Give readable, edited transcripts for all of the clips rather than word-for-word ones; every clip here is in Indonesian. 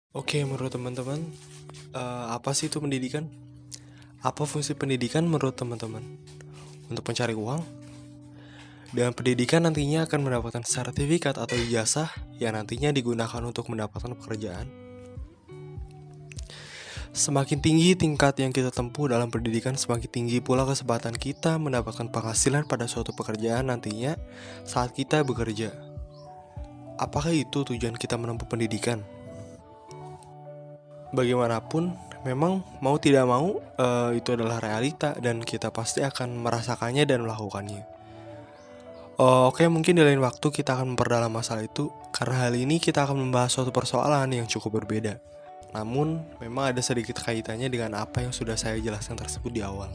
Oke, menurut teman-teman, apa sih itu pendidikan? Apa fungsi pendidikan menurut teman-teman? Untuk mencari uang? Dan pendidikan nantinya akan mendapatkan sertifikat atau ijazah yang nantinya digunakan untuk mendapatkan pekerjaan. Semakin tinggi tingkat yang kita tempuh dalam pendidikan, semakin tinggi pula kesempatan kita mendapatkan penghasilan pada suatu pekerjaan nantinya saat kita bekerja. Apakah itu tujuan kita menempuh pendidikan? Bagaimanapun, memang mau tidak mau itu adalah realita dan kita pasti akan merasakannya dan melakukannya. Oke, mungkin di lain waktu kita akan memperdalam masalah itu karena hal ini kita akan membahas suatu persoalan yang cukup berbeda. Namun, memang ada sedikit kaitannya dengan apa yang sudah saya jelaskan tersebut di awal.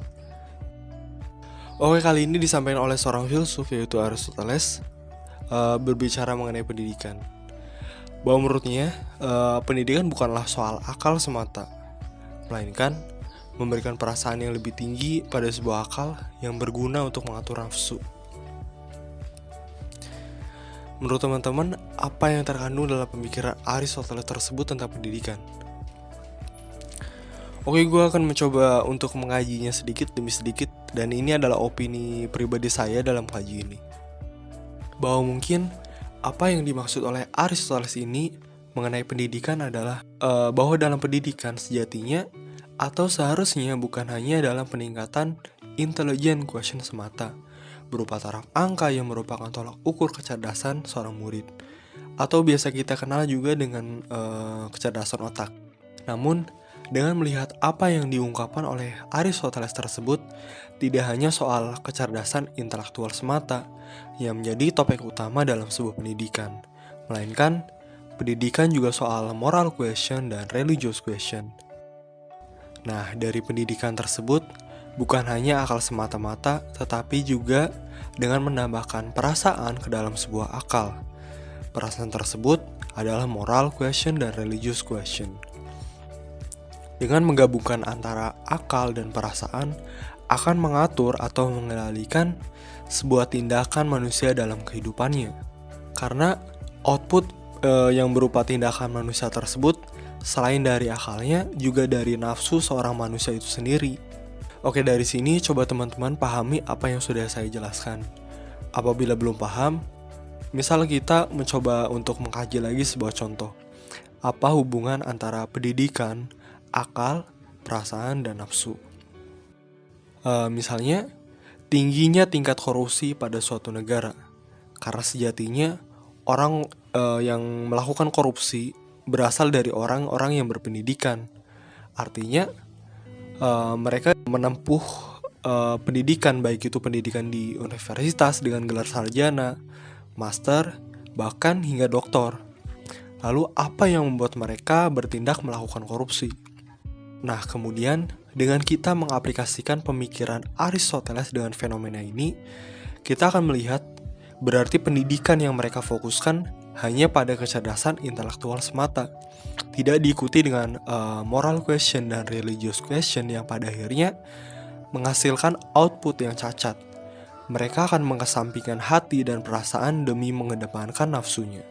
Oke, kali ini disampaikan oleh seorang filsuf yaitu Aristoteles berbicara mengenai pendidikan. Bahwa menurutnya, pendidikan bukanlah soal akal semata, melainkan memberikan perasaan yang lebih tinggi pada sebuah akal yang berguna untuk mengatur nafsu. Menurut teman-teman, apa yang terkandung dalam pemikiran Aristoteles tersebut tentang pendidikan? Oke, gue akan mencoba untuk mengajinya sedikit demi sedikit, dan ini adalah opini pribadi saya dalam kaji ini. Bahwa mungkin apa yang dimaksud oleh Aristoteles ini mengenai pendidikan adalah bahwa dalam pendidikan sejatinya atau seharusnya bukan hanya dalam peningkatan intelligent quotient semata berupa taraf angka yang merupakan tolak ukur kecerdasan seorang murid atau biasa kita kenal juga dengan kecerdasan otak. Namun dengan melihat apa yang diungkapkan oleh Aristoteles tersebut, tidak hanya soal kecerdasan intelektual semata yang menjadi topik utama dalam sebuah pendidikan, melainkan pendidikan juga soal moral question dan religious question. Nah, dari pendidikan tersebut, bukan hanya akal semata-mata, tetapi juga dengan menambahkan perasaan ke dalam sebuah akal. Perasaan tersebut adalah moral question dan religious question. Dengan menggabungkan antara akal dan perasaan, akan mengatur atau mengendalikan sebuah tindakan manusia dalam kehidupannya. Karena output yang berupa tindakan manusia tersebut, selain dari akalnya, juga dari nafsu seorang manusia itu sendiri. Oke, dari sini coba teman-teman pahami apa yang sudah saya jelaskan. Apabila belum paham, misal kita mencoba untuk mengkaji lagi sebuah contoh. Apa hubungan antara pendidikan, akal, perasaan, dan nafsu? Misalnya, tingginya tingkat korupsi pada suatu negara. Karena sejatinya, orang yang melakukan korupsi berasal dari orang-orang yang berpendidikan. Artinya, mereka menempuh pendidikan, baik itu pendidikan di universitas dengan gelar sarjana, master, bahkan hingga doktor. Lalu apa yang membuat mereka bertindak melakukan korupsi? Nah, kemudian dengan kita mengaplikasikan pemikiran Aristoteles dengan fenomena ini, kita akan melihat berarti pendidikan yang mereka fokuskan hanya pada kecerdasan intelektual semata, tidak diikuti dengan moral question dan religious question yang pada akhirnya menghasilkan output yang cacat. Mereka akan mengesampingkan hati dan perasaan demi mengedepankan nafsunya.